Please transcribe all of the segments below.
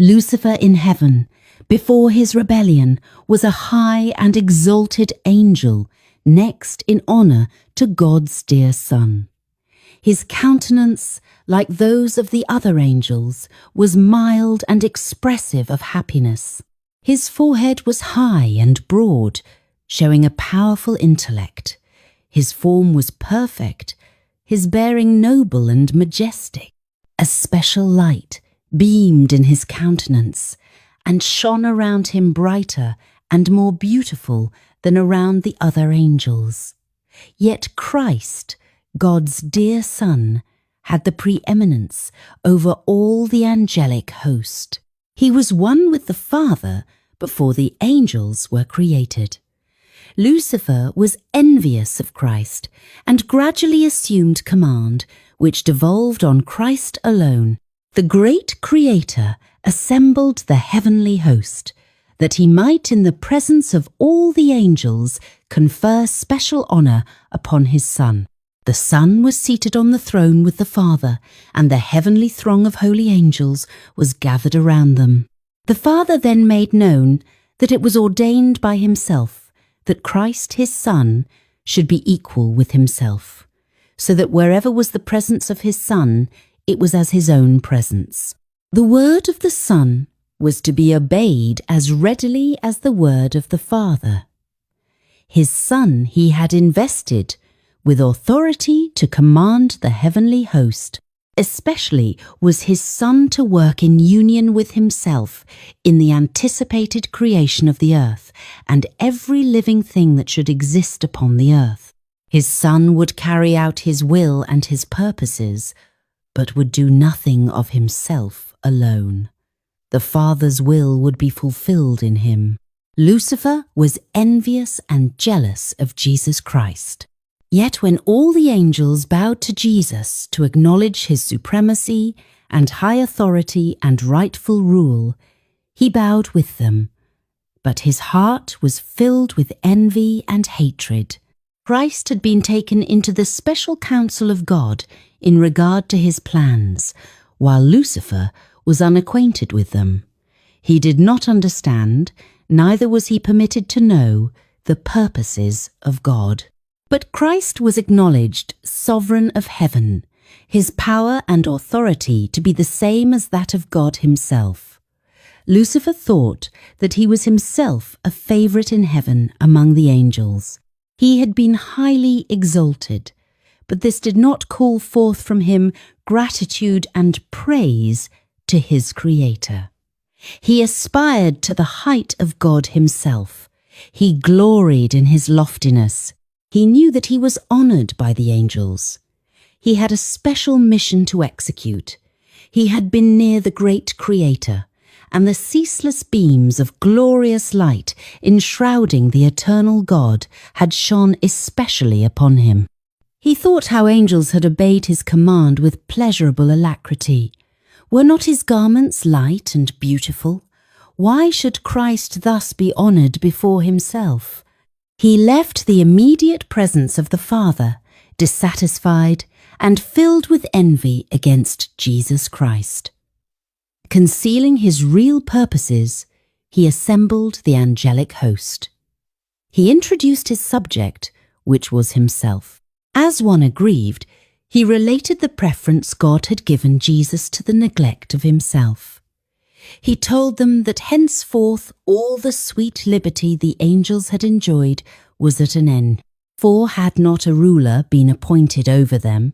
Lucifer in heaven, before his rebellion, was a high and exalted angel, next in honour to God's dear Son. His countenance, like those of the other angels, was mild and expressive of happiness. His forehead was high and broad, showing a powerful intellect. His form was perfect, his bearing noble and majestic. A special light beamed in his countenance, and shone around him brighter and more beautiful than around the other angels. Yet Christ, God's dear Son, had the preeminence over all the angelic host. He was one with the Father before the angels were created. Lucifer was envious of Christ and gradually assumed command, which devolved on Christ alone. The great Creator assembled the heavenly host, that he might in the presence of all the angels confer special honour upon his Son. The Son was seated on the throne with the Father, and the heavenly throng of holy angels was gathered around them. The Father then made known that it was ordained by himself that Christ his Son should be equal with himself, so that wherever was the presence of his Son, it was as his own presence. The word of the Son was to be obeyed as readily as the word of the Father. His Son he had invested with authority to command the heavenly host. Especially was his Son to work in union with himself in the anticipated creation of the earth and every living thing that should exist upon the earth. His Son would carry out his will and his purposes, but would do nothing of himself alone. The Father's will would be fulfilled in him. Lucifer was envious and jealous of Jesus Christ. Yet when all the angels bowed to Jesus to acknowledge his supremacy and high authority and rightful rule, he bowed with them, but his heart was filled with envy and hatred. Christ had been taken into the special counsel of God in regard to his plans, while Lucifer was unacquainted with them. He did not understand, neither was he permitted to know, the purposes of God. But Christ was acknowledged sovereign of heaven, his power and authority to be the same as that of God himself. Lucifer thought that he was himself a favourite in heaven among the angels. He had been highly exalted, but this did not call forth from him gratitude and praise to his Creator. He aspired to the height of God himself. He gloried in his loftiness. He knew that he was honoured by the angels. He had a special mission to execute. He had been near the great Creator, and the ceaseless beams of glorious light enshrouding the eternal God had shone especially upon him. He thought how angels had obeyed his command with pleasurable alacrity. Were not his garments light and beautiful? Why should Christ thus be honoured before himself? He left the immediate presence of the Father, dissatisfied and filled with envy against Jesus Christ. Concealing his real purposes, he assembled the angelic host. He introduced his subject, which was himself. As one aggrieved, he related the preference God had given Jesus to the neglect of himself. He told them that henceforth all the sweet liberty the angels had enjoyed was at an end, for had not a ruler been appointed over them,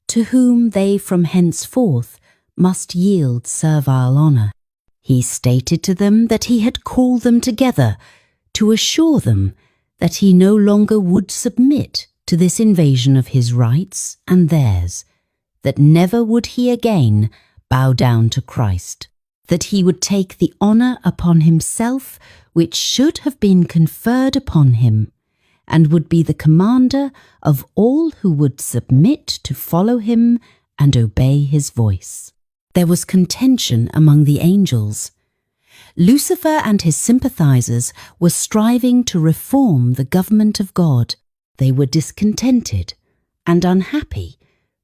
to whom they from henceforth must yield servile honour. He stated to them that he had called them together to assure them that he no longer would submit to this invasion of his rights and theirs, that never would he again bow down to Christ, that he would take the honour upon himself which should have been conferred upon him, and would be the commander of all who would submit to follow him and obey his voice. There was contention among the angels. Lucifer and his sympathizers were striving to reform the government of God. They were discontented and unhappy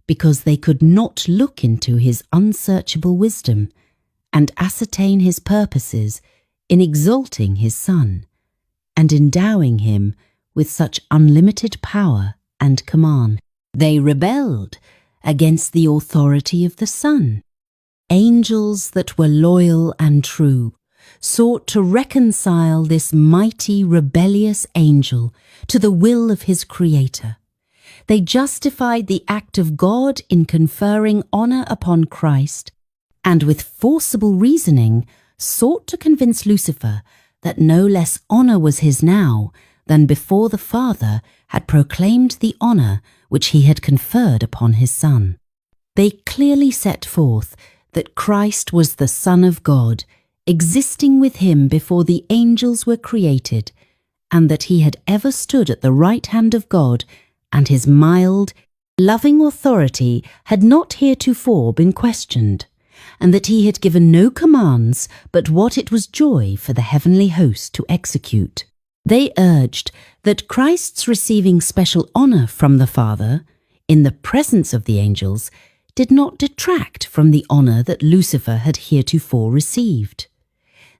because they could not look into his unsearchable wisdom and ascertain his purposes in exalting his Son and endowing him with such unlimited power and command. They rebelled against the authority of the Son. Angels that were loyal and true sought to reconcile this mighty rebellious angel to the will of his Creator. They justified the act of God in conferring honor upon Christ, and with forcible reasoning sought to convince Lucifer that no less honor was his now than before the Father had proclaimed the honor which he had conferred upon his Son. They clearly set forth that Christ was the Son of God, existing with him before the angels were created, and that he had ever stood at the right hand of God, and his mild, loving authority had not heretofore been questioned, and that he had given no commands but what it was joy for the heavenly host to execute. They urged that Christ's receiving special honor from the Father, in the presence of the angels, did not detract from the honor that Lucifer had heretofore received.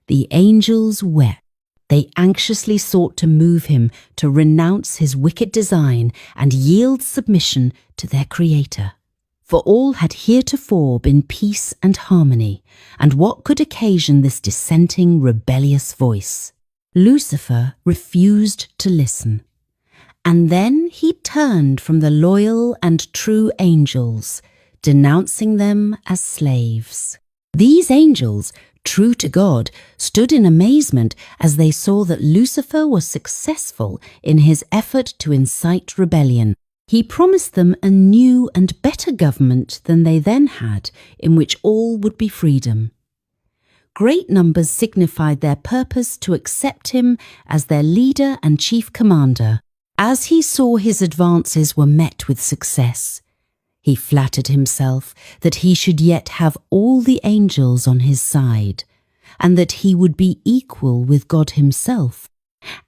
The angels wept. They anxiously sought to move him to renounce his wicked design and yield submission to their Creator. For all had heretofore been peace and harmony, and what could occasion this dissenting, rebellious voice? Lucifer refused to listen, and then he turned from the loyal and true angels, denouncing them as slaves. These angels, true to God, stood in amazement as they saw that Lucifer was successful in his effort to incite rebellion. He promised them a new and better government than they then had, in which all would be freedom. Great numbers signified their purpose to accept him as their leader and chief commander. As he saw his advances were met with success, he flattered himself that he should yet have all the angels on his side, and that he would be equal with God himself,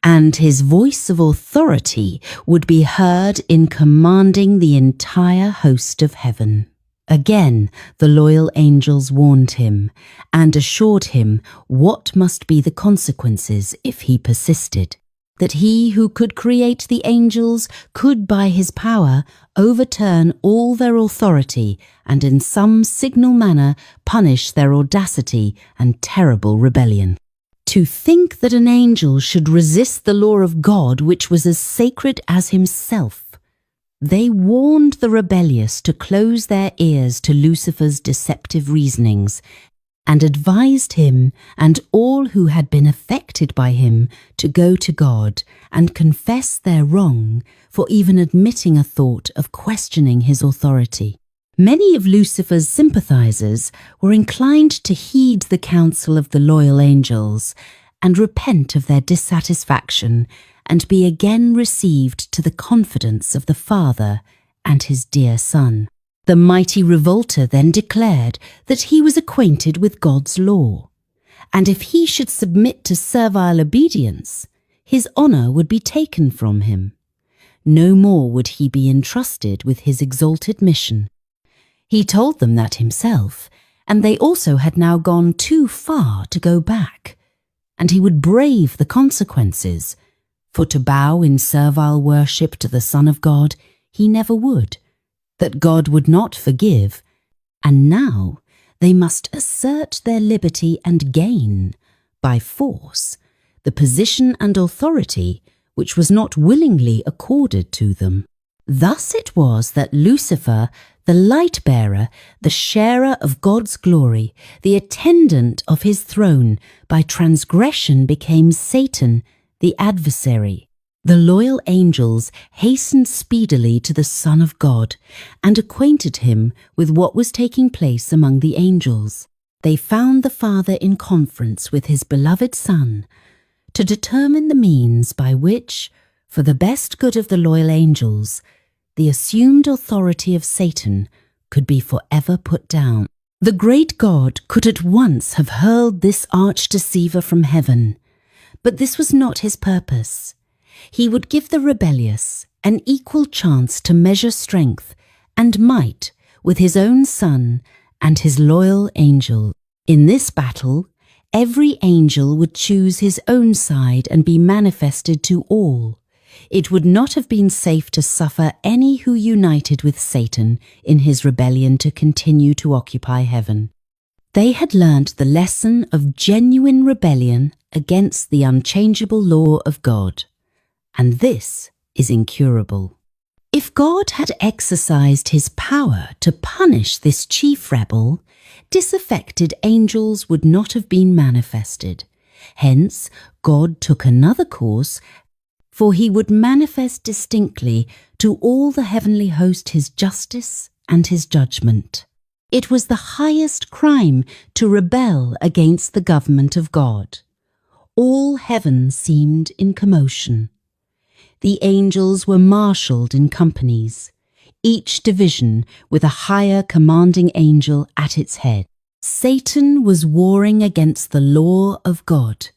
and his voice of authority would be heard in commanding the entire host of heaven. Again, the loyal angels warned him and assured him what must be the consequences if he persisted, that he who could create the angels could by his power overturn all their authority and in some signal manner punish their audacity and terrible rebellion. To think that an angel should resist the law of God, which was as sacred as himself! They warned the rebellious to close their ears to Lucifer's deceptive reasonings, and advised him and all who had been affected by him to go to God and confess their wrong for even admitting a thought of questioning his authority. Many of Lucifer's sympathizers were inclined to heed the counsel of the loyal angels and repent of their dissatisfaction and be again received to the confidence of the Father and his dear Son. The mighty revolter then declared that he was acquainted with God's law, and if he should submit to servile obedience, his honor would be taken from him. No more would he be entrusted with his exalted mission. He told them that himself, and they also had now gone too far to go back, and he would brave the consequences, for to bow in servile worship to the Son of God he never would, that God would not forgive, and now they must assert their liberty and gain, by force, the position and authority which was not willingly accorded to them. Thus it was that Lucifer, the light-bearer, the sharer of God's glory, the attendant of his throne, by transgression became Satan, the adversary. The loyal angels hastened speedily to the Son of God and acquainted him with what was taking place among the angels. They found the Father in conference with his beloved Son to determine the means by which, for the best good of the loyal angels, the assumed authority of Satan could be forever put down. The great God could at once have hurled this arch-deceiver from heaven, but this was not his purpose. He would give the rebellious an equal chance to measure strength and might with his own Son and his loyal angel. In this battle, every angel would choose his own side and be manifested to all. It would not have been safe to suffer any who united with Satan in his rebellion to continue to occupy heaven. They had learnt the lesson of genuine rebellion against the unchangeable law of God, and this is incurable. If God had exercised his power to punish this chief rebel, disaffected angels would not have been manifested. Hence, God took another course, for he would manifest distinctly to all the heavenly host his justice and his judgment. It was the highest crime to rebel against the government of God. All heaven seemed in commotion. The angels were marshalled in companies, each division with a higher commanding angel at its head. Satan was warring against the law of God,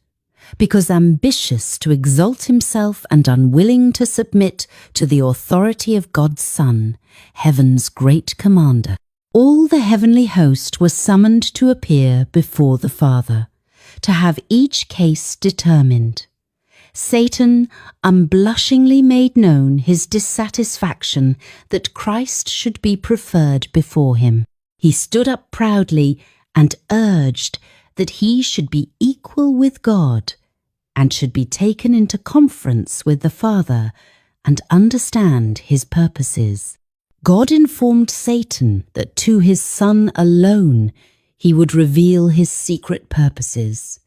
because ambitious to exalt himself and unwilling to submit to the authority of God's Son, heaven's great commander. All the heavenly host were summoned to appear before the Father, to have each case determined. Satan unblushingly made known his dissatisfaction that Christ should be preferred before him. He stood up proudly and urged that he should be equal with God and should be taken into conference with the Father and understand his purposes. God informed Satan that to his Son alone he would reveal his secret purposes,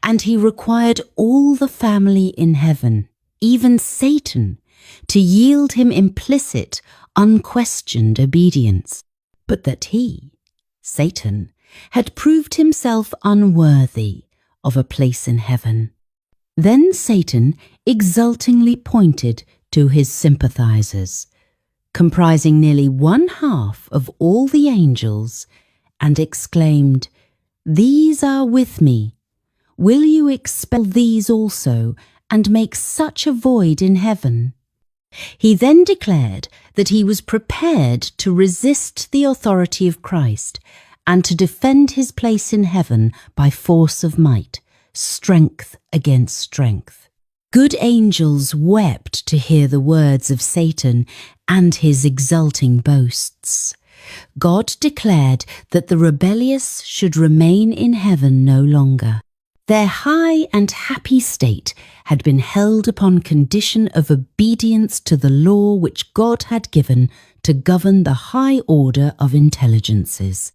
and he required all the family in heaven, even Satan, to yield him implicit, unquestioned obedience, but that he, Satan, had proved himself unworthy of a place in heaven. Then Satan exultingly pointed to his sympathizers, comprising nearly 1/2 of all the angels, and exclaimed, "These are with me. Will you expel these also, and make such a void in heaven?" He then declared that he was prepared to resist the authority of Christ and to defend his place in heaven by force of might, strength against strength. Good angels wept to hear the words of Satan and his exulting boasts. God declared that the rebellious should remain in heaven no longer. Their high and happy state had been held upon condition of obedience to the law which God had given to govern the high order of intelligences.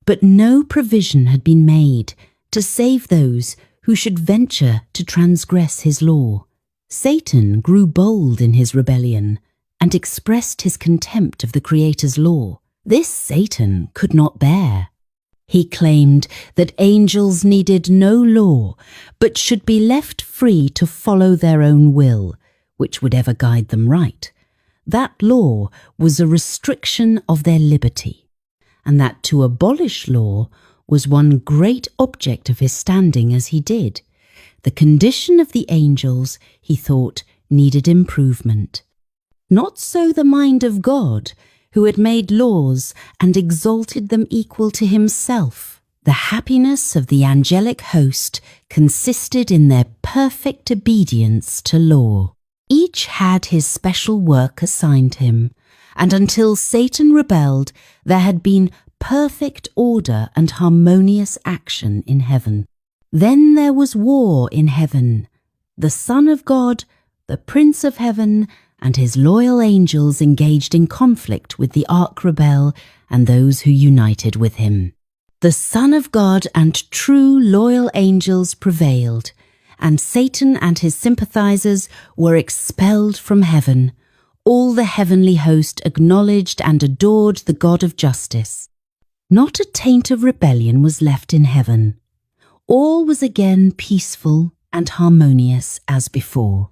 But no provision had been made to save those who should venture to transgress his law. Satan grew bold in his rebellion and expressed his contempt of the Creator's law. This Satan could not bear. He claimed that angels needed no law, but should be left free to follow their own will, which would ever guide them right. That law was a restriction of their liberty, and that to abolish law was one great object of his standing as he did. The condition of the angels, he thought, needed improvement. Not so the mind of God, who had made laws and exalted them equal to himself. The happiness of the angelic host consisted in their perfect obedience to law. Each had his special work assigned him, and until Satan rebelled, there had been perfect order and harmonious action in heaven. Then there was war in heaven. The Son of God, the Prince of Heaven, and his loyal angels engaged in conflict with the arch-rebel and those who united with him. The Son of God and true loyal angels prevailed, and Satan and his sympathizers were expelled from heaven. All the heavenly host acknowledged and adored the God of justice. Not a taint of rebellion was left in heaven. All was again peaceful and harmonious as before.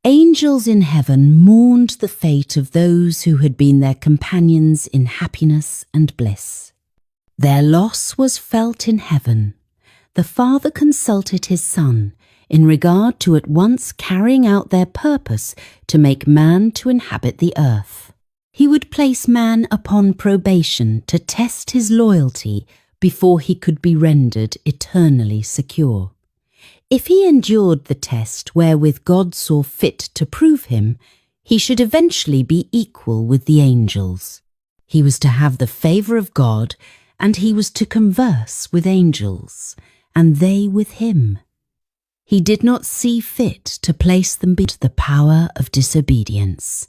Angels in heaven mourned the fate of those who had been their companions in happiness and bliss. Their loss was felt in heaven. The Father consulted his Son in regard to at once carrying out their purpose to make man to inhabit the earth. He would place man upon probation to test his loyalty before he could be rendered eternally secure. If he endured the test wherewith God saw fit to prove him, he should eventually be equal with the angels. He was to have the favour of God, and he was to converse with angels, and they with him. He did not see fit to place them beneath the power of disobedience.